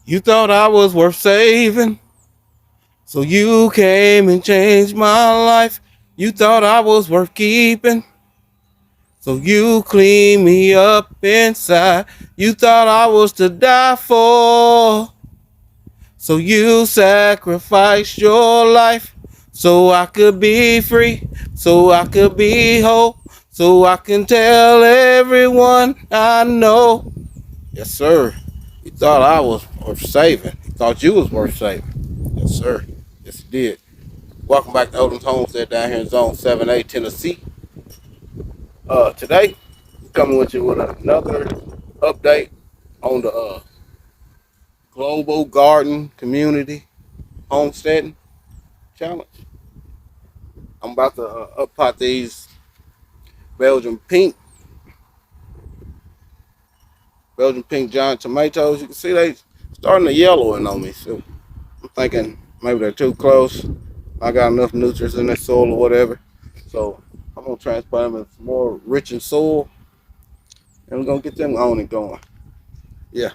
You thought I was worth saving, so you came and changed my life. You thought I was worth keeping, so you cleaned me up inside. You thought I was to die for, so you sacrificed your life so I could be free, so I could be whole, so I can tell everyone I know. Yes, sir. You thought I was worth saving. You thought you was worth saving. Yes, sir. Yes, you did. Welcome back to Odom's Homestead down here in Zone 7A, Tennessee. Today, coming with you with another update on the Global Garden Community Homesteading Challenge. I'm about to up pot these Belgian pink, giant tomatoes. You can see they starting to yellowing on me. So I'm thinking maybe they're too close. I got enough nutrients in that soil or whatever. So I'm gonna transplant them in some more rich in soil, and we're gonna get them on and going. Yeah.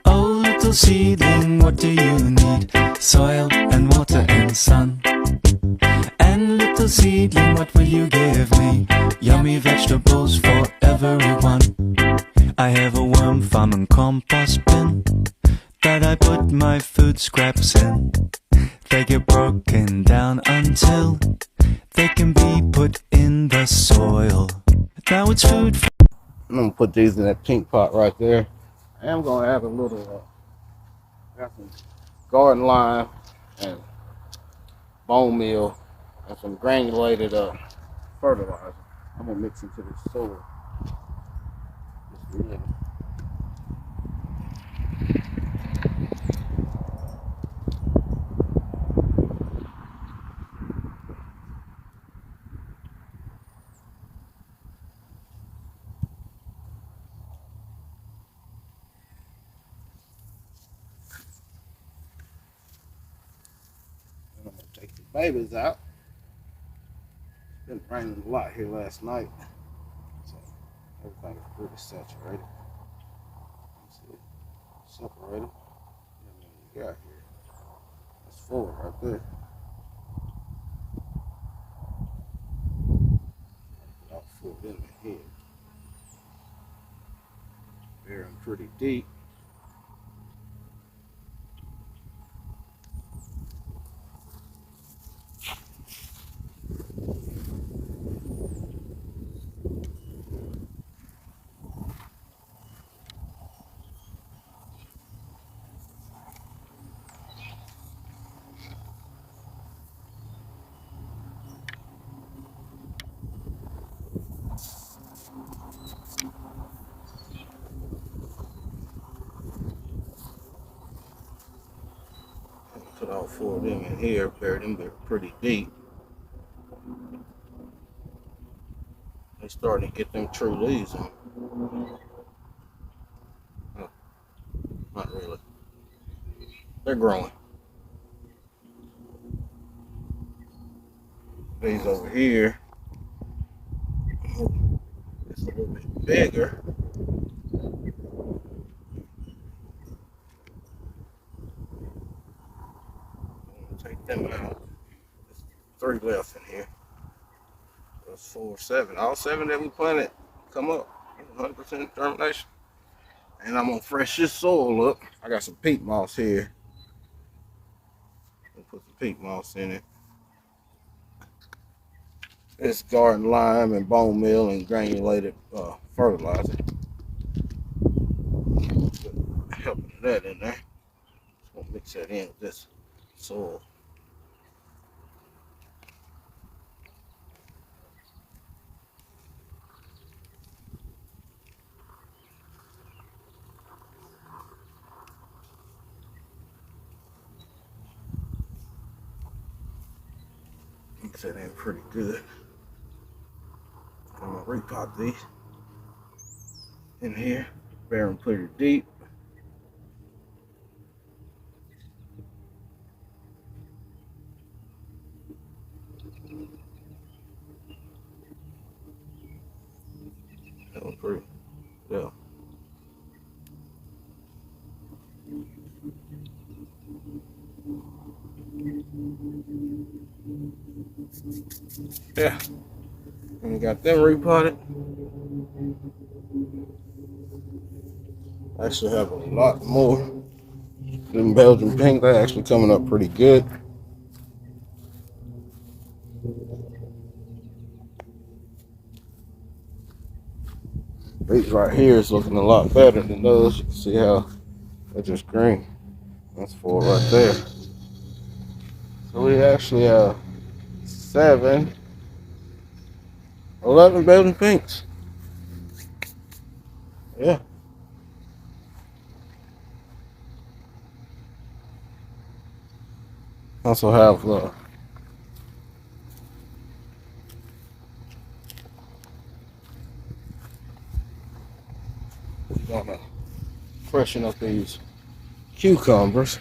Oh, little seedling, what do you need? Soil and water and sun. And little seedling, what will you give me? Yummy vegetables for everyone. I have a worm farm and compost bin that I put my food scraps in. They get broken down until they can be put in the soil. Now it's food for I'm gonna put these in that pink pot right there. I am gonna add a little, got some garden lime and bone meal and some granulated fertilizer. I'm gonna mix into this soil. Just a little. And I'm gonna take the babies out. It's been raining a lot here last night, so everything is pretty saturated. Let's see, separated. And then you got here. That's full right there. About full in the head. Bearing pretty deep. Put all four of them in here, buried them pretty deep. They starting to get them true leaves on. Oh, not really. They're growing. These over here, it's a little bit bigger. I'm gonna take them out. There's three left in here. That's 4, 7. All 7 that we planted come up. 100% germination. And I'm gonna fresh this soil up. I got some peat moss here. I'll put some peat moss in it. It's garden lime and bone meal and granulated fertilizer. Helping that in there. Just gonna mix that in with this soil. Mix that in pretty good. I'm gonna repot these in here. Bury them pretty deep. Yeah. And we got them repotted. I actually have a lot more. Them Belgian pink, they're actually coming up pretty good. These right here is looking a lot better than those. You can see how they're just green. That's 4 right there. So we actually have 7, 11 Belgian pinks. Yeah. Also have gonna freshen up these cucumbers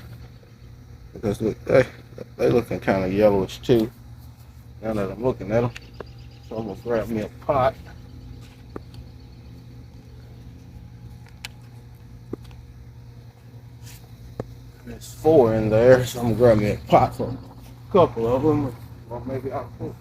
because they looking kind of yellowish too. Now that I'm looking at them, so I'm gonna grab me a pot. There's 4 in there, so I'm gonna grab me a pot for a couple of them, or maybe I'll put.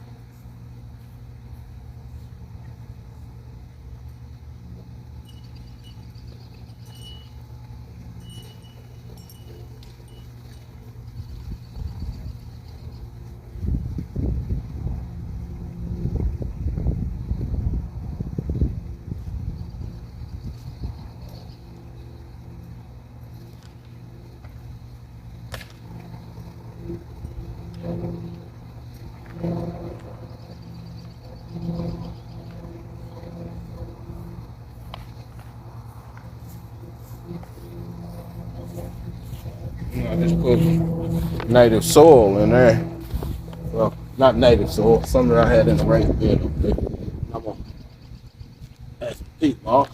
I just put native soil in there. Well, not native soil, some that I had in the rain bed up there. I'm gonna add some peat moss.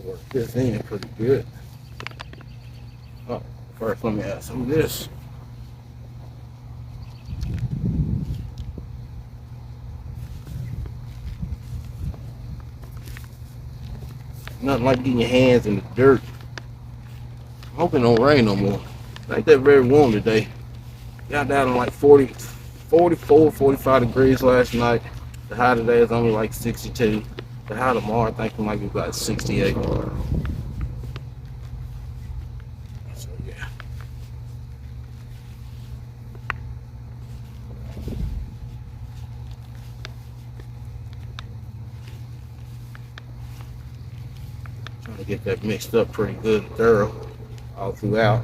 Work this in pretty good. Oh, first let me add some of this. Nothing like getting your hands in the dirt. I'm hoping it don't rain no more. It ain't that very warm today. Got down to like 44, 45 degrees last night. The high today is only like 62. The high tomorrow I think it might be about 68. So yeah. Trying to get that mixed up pretty good and thorough all throughout.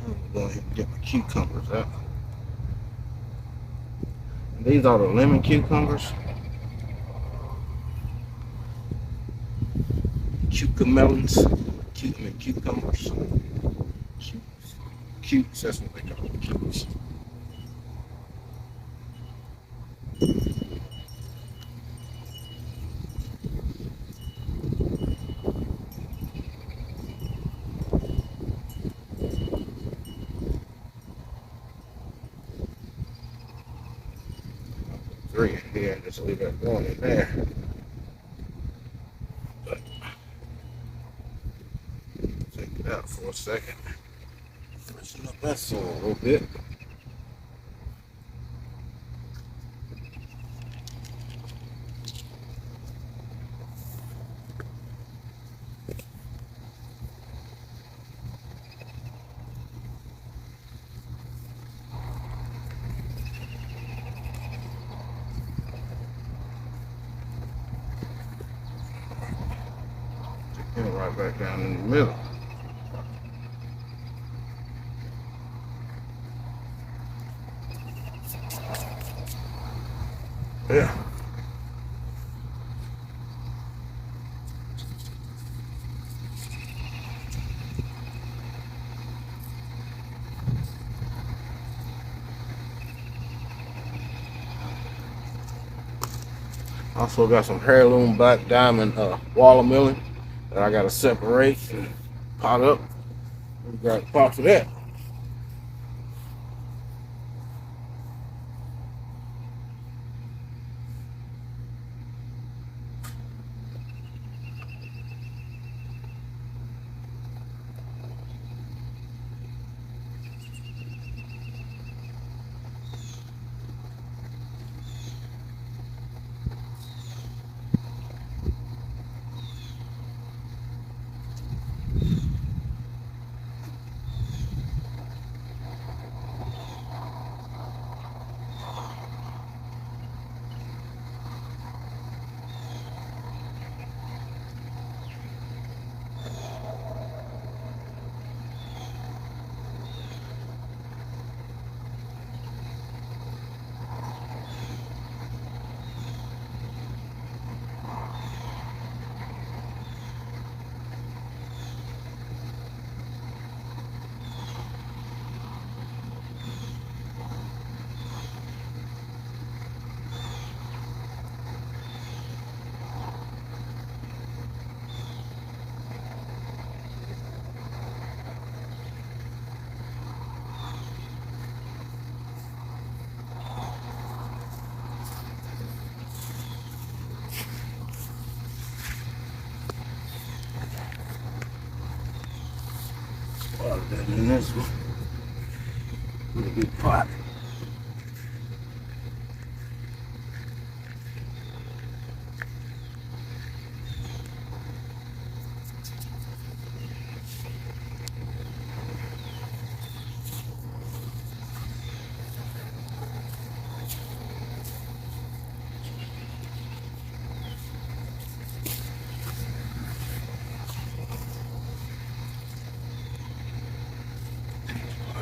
I'm gonna go ahead and get my cucumbers out. And these are the lemon cucumbers. Cucamelons. Cucumbers. Cutes, that's what they call them, cutes. Three in here, just leave that one in there. But take it out for a second. Freshen up that soil a little bit. Take it right back down in the middle. Yeah. Also got some heirloom black diamond watermelon that I gotta separate and pot up. We got a pot for that. That in this one. With a big pot.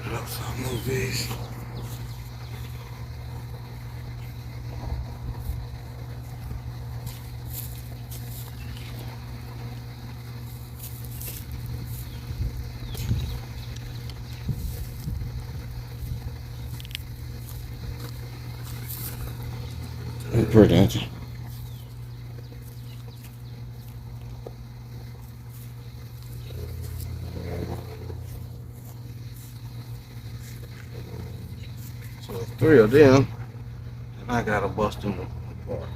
Put up some movies. Pretty, ain't you? So it's 3 of them, and I gotta bust them apart.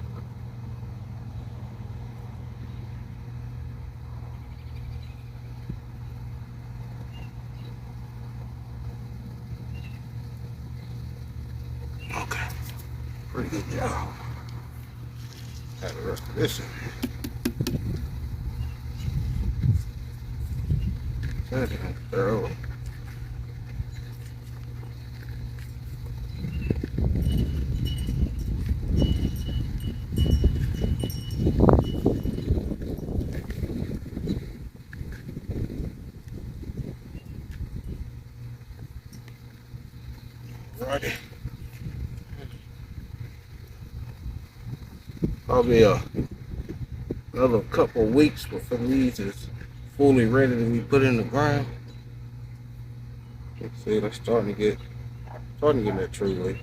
Okay, pretty good job. Got the rest of this in here. That is thorough. Righty. Probably another couple of weeks before these is fully ready to be put in the ground. You can see they're starting to get that tree leaf.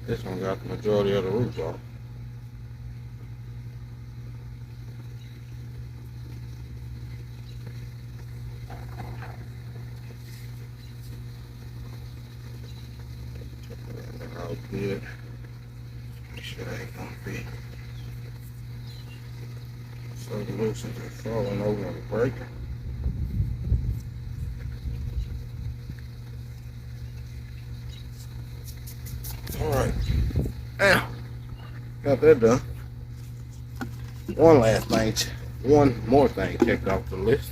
This one got the majority of the roots off. All good. Make sure they ain't gonna be so loose as they're falling over and breaking. Alright. Now, got that done. One more thing checked off the list.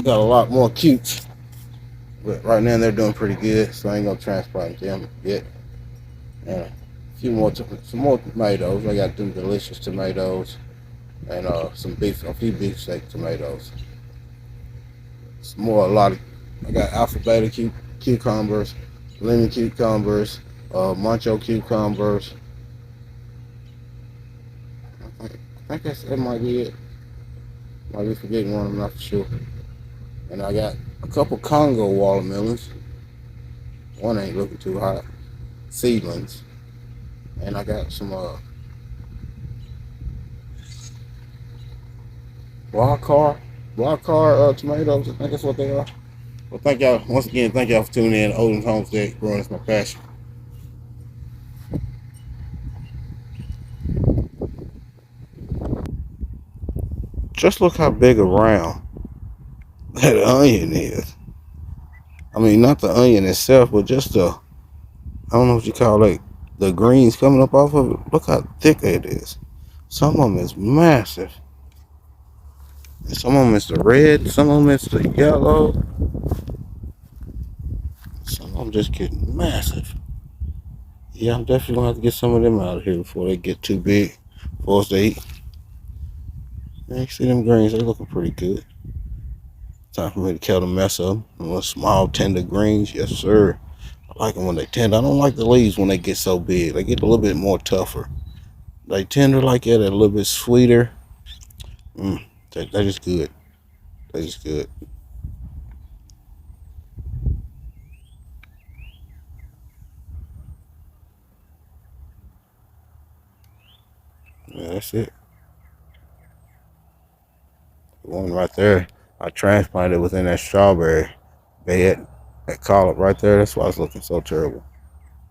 Got a lot more cutes, but right now they're doing pretty good, so I ain't gonna transplant them yet. And some more tomatoes. I got them delicious tomatoes and a few beefsteak tomatoes. I got alpha beta cucumbers, lemon cucumbers, mancho cucumbers. I think that might be it. Might be forgetting one, I'm not for sure. And I got a couple Congo watermelons. One ain't looking too hot. Seedlings. And I got some block car tomatoes. I think that's what they are. Well, thank y'all once again. Thank y'all for tuning in. Odin's Homestead, growing is my passion. Just look how big around that onion is. I mean, not the onion itself, but just I don't know what you call it, the greens coming up off of it. Look how thick it is. Some of them is massive. Some of them is the red, some of them is the yellow. Some of them just get massive. Yeah, I'm definitely gonna have to get some of them out of here before they get too big for us to eat. You see them greens, they looking pretty good. Time for me to kill the mess up. Small tender greens, yes sir. I like them when they tender. I don't like the leaves when they get so big. They get a little bit more tougher. They tender like that, they're a little bit sweeter. They're just good. They're just good. Yeah, that's it. The one right there, I transplanted within that strawberry bed, that collard right there. That's why it's looking so terrible.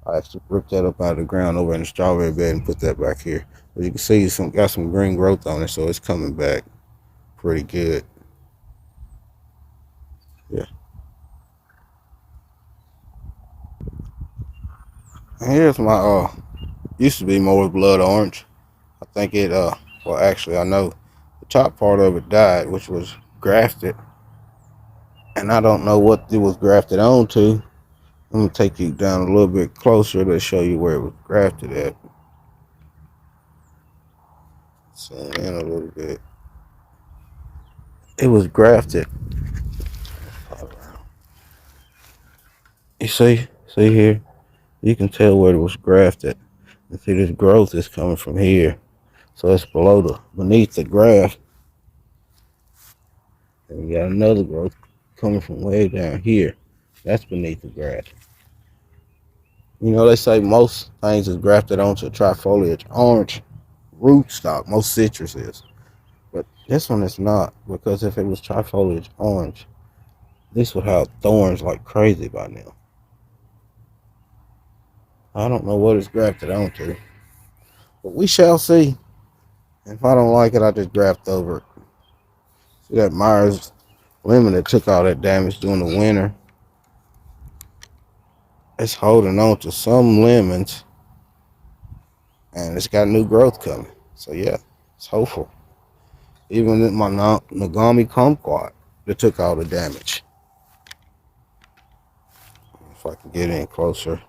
I actually ripped that up out of the ground over in the strawberry bed and put that back here. But you can see it's got some green growth on it, so it's coming back pretty good. Yeah. And here's my used to be more blood orange. I think it well actually I know the top part of it died, which was grafted. And I don't know what it was grafted onto. I'm gonna take you down a little bit closer to show you where it was grafted at. Zoom in a little bit. It was grafted. You see here? You can tell where it was grafted. And see this growth is coming from here. So it's beneath the graft. And you got another growth coming from way down here. That's beneath the grass. You know, they say most things is grafted onto trifoliage orange rootstock. Most citrus is. But this one is not. Because if it was trifoliage orange, this would have thorns like crazy by now. I don't know what it's grafted onto. But we shall see. If I don't like it, I just graft over it. See that Myers lemon that took all that damage during the winter? It's holding on to some lemons. And it's got new growth coming. So yeah, it's hopeful. Even in my Nagami kumquat that took all the damage. If I can get in closer.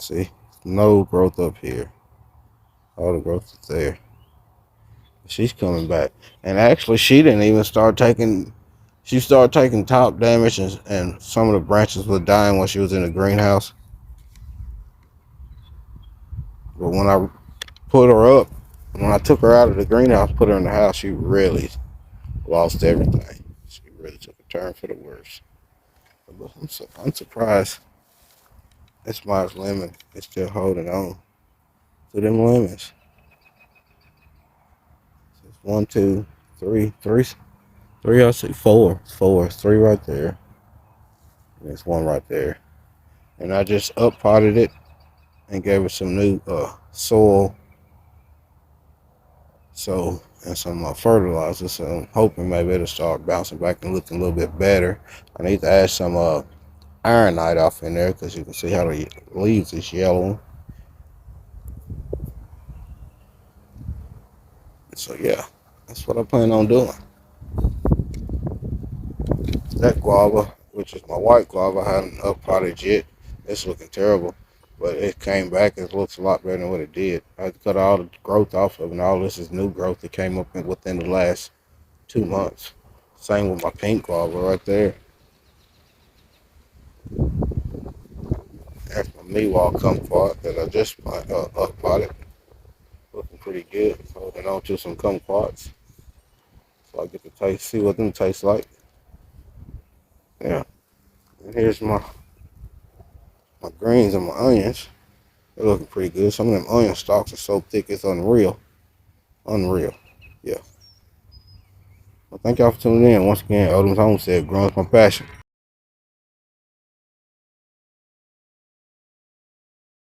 See, no growth up here. All the growth is there. She's coming back. And actually she didn't even start taking, she started taking top damage and some of the branches were dying when she was in the greenhouse. But when I put her up, when I took her out of the greenhouse, put her in the house, she really lost everything. She really took a turn for the worse. But I'm surprised this Myers lemon is still holding on to them lemons. So it's 1, 2, 3, 3, 3. I see 4. 4. 3 right there. And there's 1 right there. And I just up potted it and gave it some new soil. So and some fertilizer. So I'm hoping maybe it'll start bouncing back and looking a little bit better. I need to add some ironite off in there because you can see how the leaves is yellow. So yeah, that's what I plan on doing. That guava, which is my white guava, I hadn't up potted yet. It's looking terrible, but it came back. It looks a lot better than what it did. I had to cut all the growth off of it, and all this is new growth that came up within the last 2 months. Same with my pink guava right there. That's my Miwok kumquat that I just up potted. Looking pretty good. Holding on to some kumquats. So I get to taste, see what them taste like. Yeah. And here's my greens and my onions. They're looking pretty good. Some of them onion stalks are so thick it's unreal. Unreal. Yeah. Well, thank y'all for tuning in. Once again, Odom's Homestead, growing my passion.